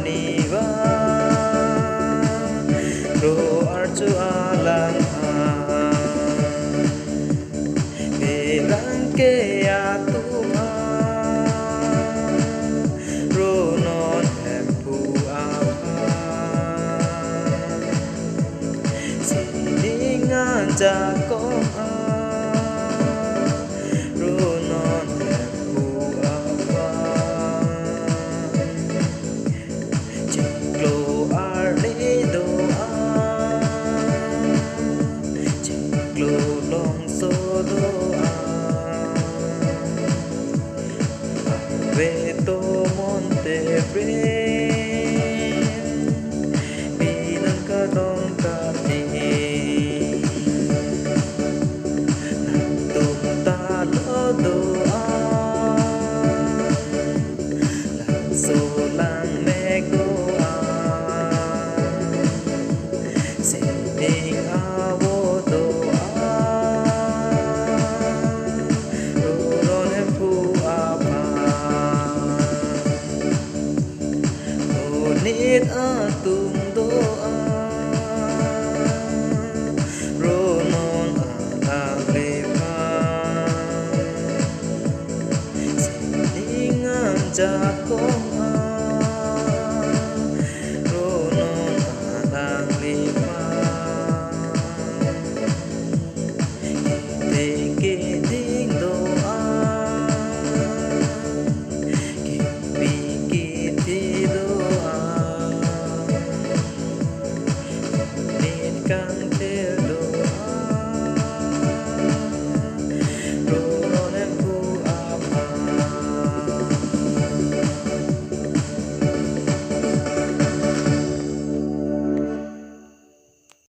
niva ro archu alang berang ke atu ro non hempu apa siningan jakong Veto Monterrey Pinang kadong kati Nagtutalo doa Lanso lang megoa Sining awo doa Ruron empu apa Nit atung doa Ronon alang lepan Siningan jakong